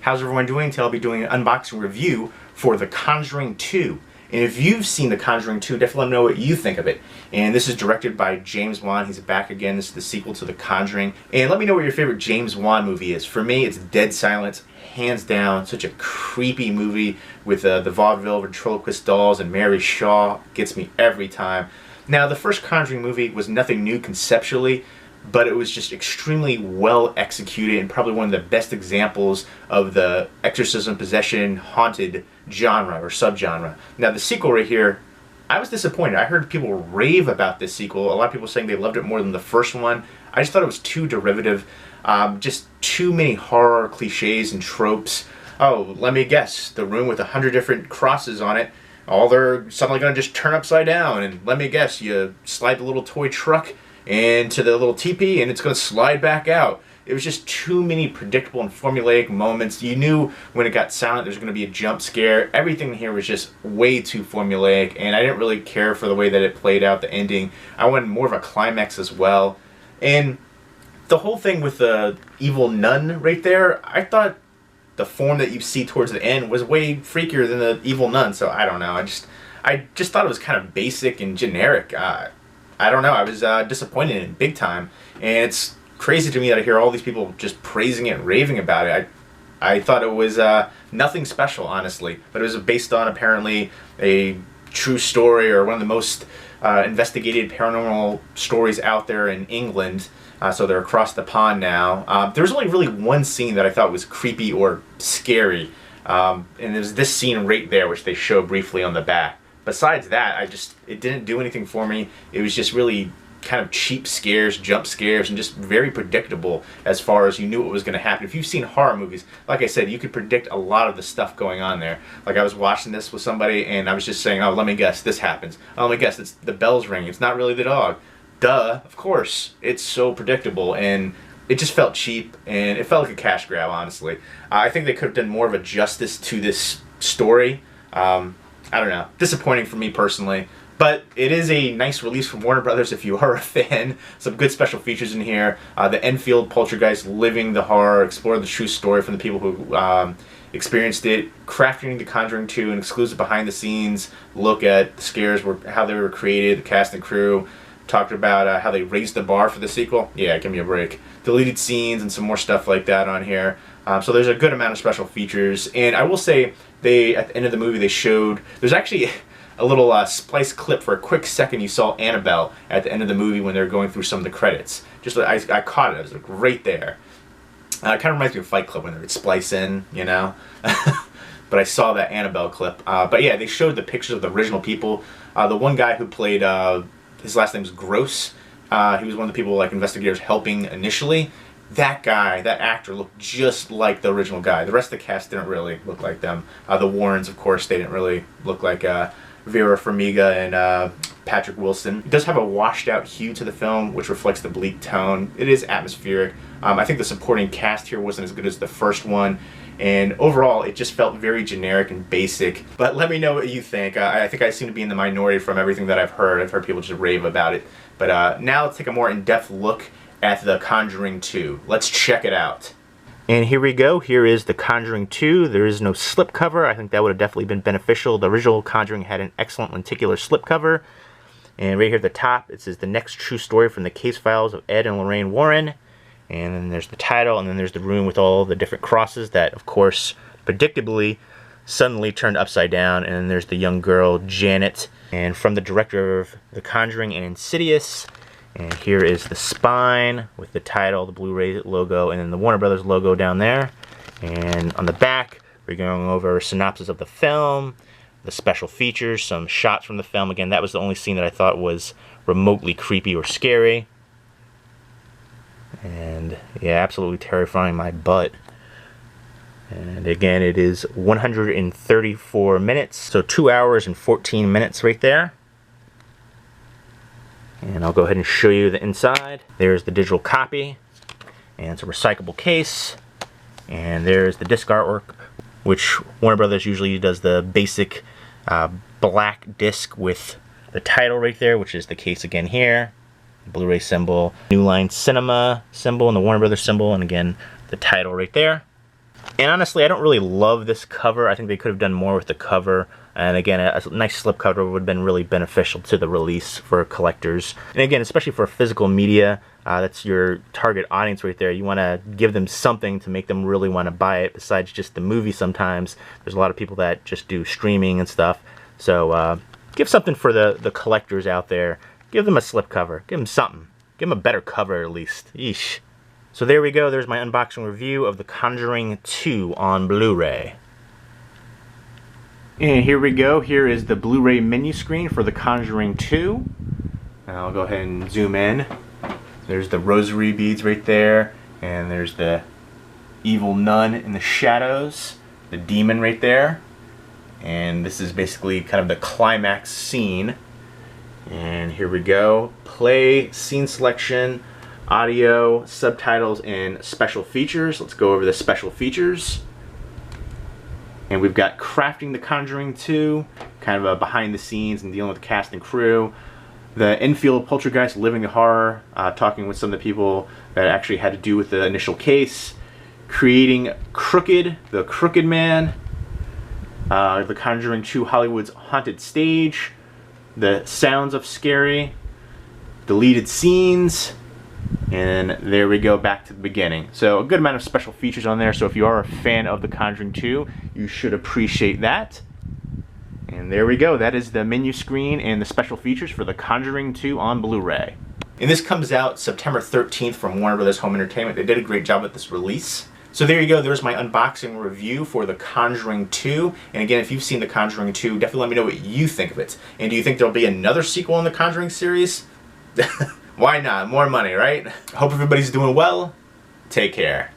How's everyone doing? Today I'll be doing an unboxing review for The Conjuring 2. And if you've seen The Conjuring 2, definitely let me know what you think of it. And this is directed by James Wan. He's back again. This is the sequel to The Conjuring. And let me know what your favorite James Wan movie is. For me, it's Dead Silence, hands down. Such a creepy movie with the vaudeville ventriloquist dolls, and Mary Shaw gets me every time. Now, the first Conjuring movie was nothing new conceptually, but it was just extremely well executed and probably one of the best examples of the exorcism, possession, haunted genre or subgenre. Now, the sequel right here, I was disappointed. I heard people rave about this sequel. A lot of people saying they loved it more than the first one. I just thought it was too derivative, just too many horror cliches and tropes. Oh, let me guess, the room with 100 different crosses on it, all they're suddenly going to just turn upside down, and let me guess, you slide the little toy truck into the little teepee and it's going to slide back out. It was just too many predictable and formulaic moments. You knew when it got silent there's going to be a jump scare. Everything here was just way too formulaic, and I didn't really care for the way that it played out, the ending. I wanted more of a climax as well. And the whole thing with the evil nun right there, I thought the form that you see towards the end was way freakier than the evil nun. So I don't know. I just thought it was kind of basic and generic. I don't know, I was disappointed in it big time, and it's crazy to me that I hear all these people just praising it and raving about it. I thought it was nothing special, honestly, but it was based on apparently a true story, or one of the most investigated paranormal stories out there in England, so they're across the pond now. There was only really one scene that I thought was creepy or scary, and there's this scene right there, which they show briefly on the back. Besides that, it didn't do anything for me. It was just really kind of cheap scares, jump scares, and just very predictable as far as you knew what was going to happen. If you've seen horror movies, like I said, you could predict a lot of the stuff going on there. Like, I was watching this with somebody, and I was just saying, oh, let me guess, this happens. Oh, let me guess, it's the bell's ringing. It's not really the dog. Duh, of course. It's so predictable, and it just felt cheap, and it felt like a cash grab, honestly. I think they could have done more of a justice to this story. I don't know. Disappointing for me personally. But it is a nice release from Warner Brothers if you are a fan. Some good special features in here. The Enfield poltergeist living the horror, explore the true story from the people who experienced it. Crafting The Conjuring 2, an exclusive behind the scenes look at the scares, how they were created, the cast and crew. Talked about how they raised the bar for the sequel. Yeah, give me a break. Deleted scenes and some more stuff like that on here. So there's a good amount of special features. And I will say, at the end of the movie, they showed, there's actually a little splice clip for a quick second. You saw Annabelle at the end of the movie when they were going through some of the credits. Just I caught it. It was like right there. It kind of reminds me of Fight Club when they would splice in, you know. But I saw that Annabelle clip. But yeah, they showed the pictures of the original people. The one guy who played, his last name was Gross. He was one of the people, like, investigators helping initially. That guy, that actor, looked just like the original guy. The rest of the cast didn't really look like them. The Warrens, of course, they didn't really look like Vera Farmiga and Patrick Wilson. It does have a washed-out hue to the film, which reflects the bleak tone. It is atmospheric. I think the supporting cast here wasn't as good as the first one, and overall, it just felt very generic and basic. But let me know what you think. I think I seem to be in the minority from everything that I've heard. I've heard people just rave about it. But now let's take a more in-depth look at The Conjuring 2. Let's check it out. And here we go. Here is The Conjuring 2. There is no slipcover. I think that would have definitely been beneficial. The original Conjuring had an excellent lenticular slipcover. And right here at the top, it says The Next True Story from the Case Files of Ed and Lorraine Warren. And then there's the title, and then there's the room with all the different crosses that, of course, predictably, suddenly turned upside down. And then there's the young girl, Janet. And from the director of The Conjuring and Insidious. And here is the spine with the title, the Blu-ray logo, and then the Warner Brothers logo down there. And on the back, we're going over a synopsis of the film, the special features, some shots from the film. Again, that was the only scene that I thought was remotely creepy or scary. And yeah, absolutely terrifying my butt. And again, it is 134 minutes, so 2 hours and 14 minutes right there. And I'll go ahead and show you the inside. There's the digital copy, and it's a recyclable case. And there's the disc artwork, which Warner Brothers usually does the basic black disc with the title right there, which is the case again here. Blu-ray symbol, New Line Cinema symbol, and the Warner Brothers symbol, and again, the title right there. And honestly, I don't really love this cover. I think they could have done more with the cover. And again, a nice slipcover would have been really beneficial to the release for collectors. And again, especially for physical media, that's your target audience right there. You want to give them something to make them really want to buy it besides just the movie sometimes. There's a lot of people that just do streaming and stuff. So give something for the collectors out there. Give them a slipcover. Give them something. Give them a better cover at least. Yeesh. So there we go, there's my unboxing review of The Conjuring 2 on Blu-ray. And here we go, here is the Blu-ray menu screen for The Conjuring 2. And I'll go ahead and zoom in. There's the rosary beads right there, and there's the evil nun in the shadows, the demon right there. And this is basically kind of the climax scene. And here we go, play, scene selection, audio, subtitles, and special features. Let's go over the special features. And we've got crafting The Conjuring 2, kind of a behind the scenes and dealing with the cast and crew. The Enfield Poltergeist, living the horror, talking with some of the people that actually had to do with the initial case. Creating Crooked, the Crooked Man. The Conjuring 2, Hollywood's Haunted Stage. The sounds of scary. Deleted scenes. And there we go, back to the beginning. So a good amount of special features on there, so if you are a fan of The Conjuring 2, you should appreciate that. And there we go, that is the menu screen and the special features for The Conjuring 2 on Blu-ray. And this comes out September 13th from Warner Bros. Home Entertainment. They did a great job with this release. So there you go, there's my unboxing review for The Conjuring 2. And again, if you've seen The Conjuring 2, definitely let me know what you think of it. And do you think there'll be another sequel in the Conjuring series? Why not? More money, right? Hope everybody's doing well. Take care.